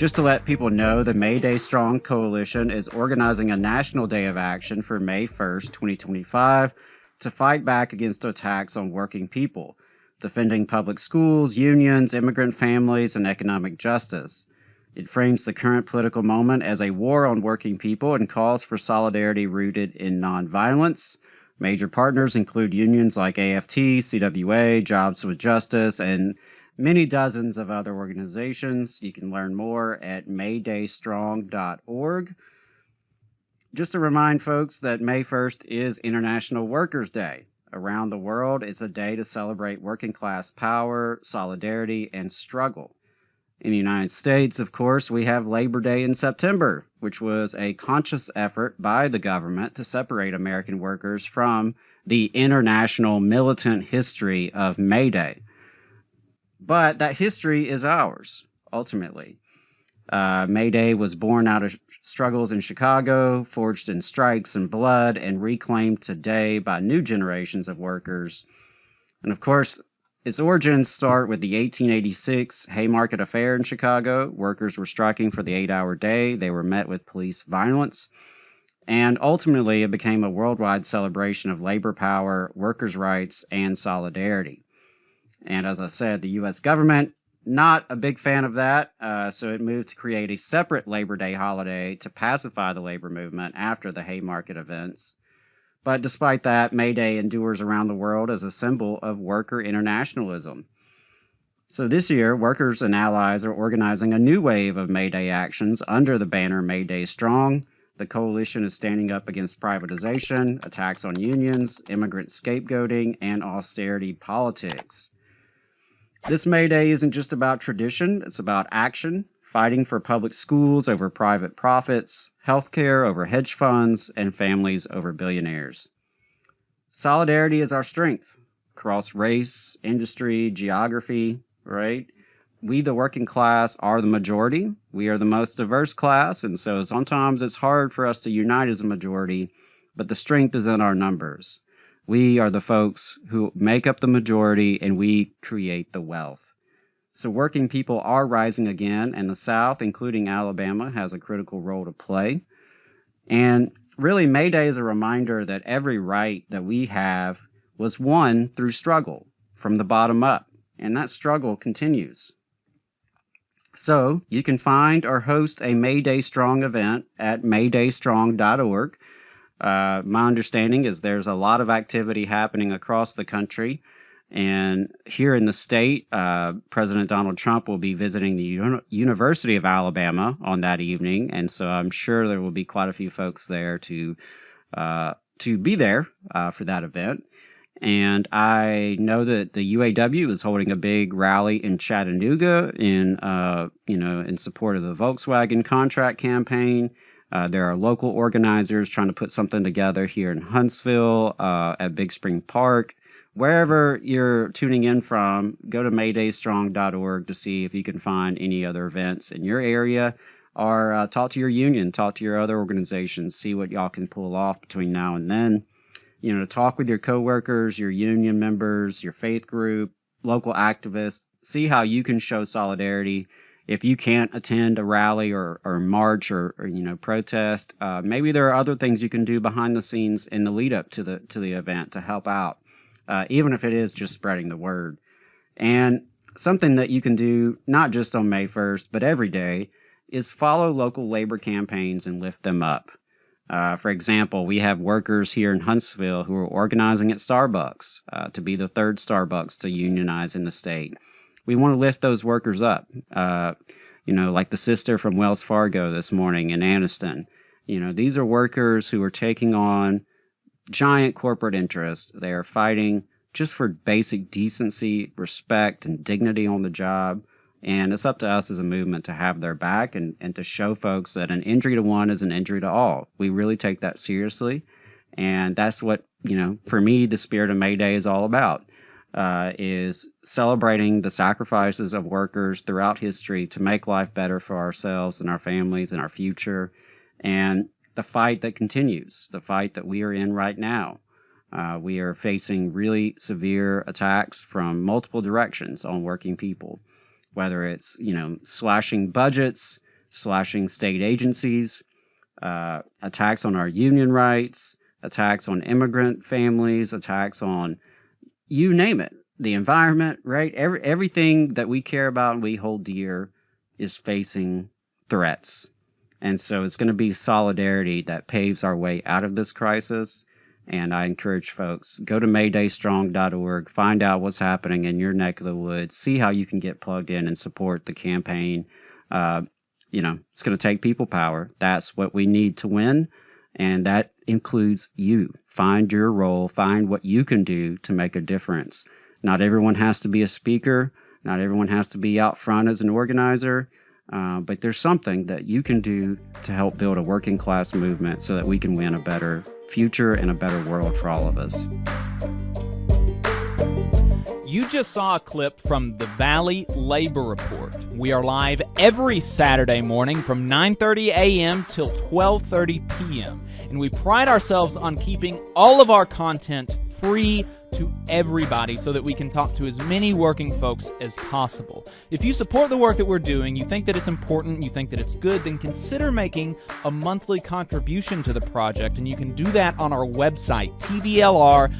Just to let people know, the May Day Strong Coalition is organizing a national day of action for May 1st, 2025, to fight back against attacks on working people, defending public schools, unions, immigrant families, and economic justice. It frames the current political moment as a war on working people and calls for solidarity rooted in nonviolence. Major partners include unions like AFT, CWA, Jobs with Justice, and many dozens of other organizations. You can learn more at maydaystrong.org. Just to remind folks that May 1st is International Workers' Day. Around the world, it's a day to celebrate working class power, solidarity, and struggle. In the United States, of course, we have Labor Day in September, which was a conscious effort by the government to separate American workers from the international militant history of May Day. But that history is ours, ultimately. May Day was born out of struggles in Chicago, forged in strikes and blood, and reclaimed today by new generations of workers. And of course, its origins start with the 1886 Haymarket Affair in Chicago. Workers were striking for the 8-hour day. They were met with police violence. And ultimately, it became a worldwide celebration of labor power, workers' rights, and solidarity. And as I said, the U.S. government, not a big fan of that, so it moved to create a separate Labor Day holiday to pacify the labor movement after the Haymarket events. But despite that, May Day endures around the world as a symbol of worker internationalism. So this year, workers and allies are organizing a new wave of May Day actions under the banner May Day Strong. The coalition is standing up against privatization, attacks on unions, immigrant scapegoating, and austerity politics. This May Day isn't just about tradition, it's about action, fighting for public schools over private profits, healthcare over hedge funds, and families over billionaires. Solidarity is our strength, across race, industry, geography, right? We, the working class, are the majority. We are the most diverse class, and so sometimes it's hard for us to unite as a majority, but the strength is in our numbers. We are the folks who make up the majority, and we create the wealth. So working people are rising again, and the South, including Alabama, has a critical role to play. And really, May Day is a reminder that every right that we have was won through struggle from the bottom up, and that struggle continues. So you can find or host a May Day Strong event at maydaystrong.org. My understanding is there's a lot of activity happening across the country. And here in the state, President Donald Trump will be visiting the University of Alabama on that evening. And so I'm sure there will be quite a few folks there to be there for that event. And I know that the UAW is holding a big rally in Chattanooga in support of the Volkswagen contract campaign. There are local organizers trying to put something together here in Huntsville, at Big Spring Park. Wherever you're tuning in from, go to maydaystrong.org to see if you can find any other events in your area, or talk to your union, talk to your other organizations, see what y'all can pull off between now and then. Talk with your coworkers, your union members, your faith group, local activists, see how you can show solidarity. If you can't attend a rally or march or protest, maybe there are other things you can do behind the scenes in the lead up to the event to help out, even if it is just spreading the word. And something that you can do not just on May 1st, but every day, is follow local labor campaigns and lift them up. For example, we have workers here in Huntsville who are organizing at Starbucks to be the third Starbucks to unionize in the state. We want to lift those workers up, like the sister from Wells Fargo this morning in Anniston. These are workers who are taking on giant corporate interests. They are fighting just for basic decency, respect, and dignity on the job. And it's up to us as a movement to have their back and to show folks that an injury to one is an injury to all. We really take that seriously. And that's what, for me, the spirit of May Day is all about. Is celebrating the sacrifices of workers throughout history to make life better for ourselves and our families and our future, and the fight that continues, the fight that we are in right now. We are facing really severe attacks from multiple directions on working people, whether it's, slashing budgets, slashing state agencies, attacks on our union rights, attacks on immigrant families, attacks on you name it, the environment, right? Everything that we care about and we hold dear is facing threats. And so it's going to be solidarity that paves our way out of this crisis. And I encourage folks, go to maydaystrong.org, find out what's happening in your neck of the woods, see how you can get plugged in and support the campaign. It's going to take people power. That's what we need to win. And that includes you. Find your role, find what you can do to make a difference. Not everyone has to be a speaker. Not everyone has to be out front as an organizer. But there's something that you can do to help build a working class movement so that we can win a better future and a better world for all of us. You just saw a clip from the Valley Labor Report. We are live every Saturday morning from 9:30 a.m. till 12:30 p.m. And we pride ourselves on keeping all of our content free to everybody so that we can talk to as many working folks as possible. If you support the work that we're doing, you think that it's important, you think that it's good, then consider making a monthly contribution to the project, and you can do that on our website, tvlr.fm.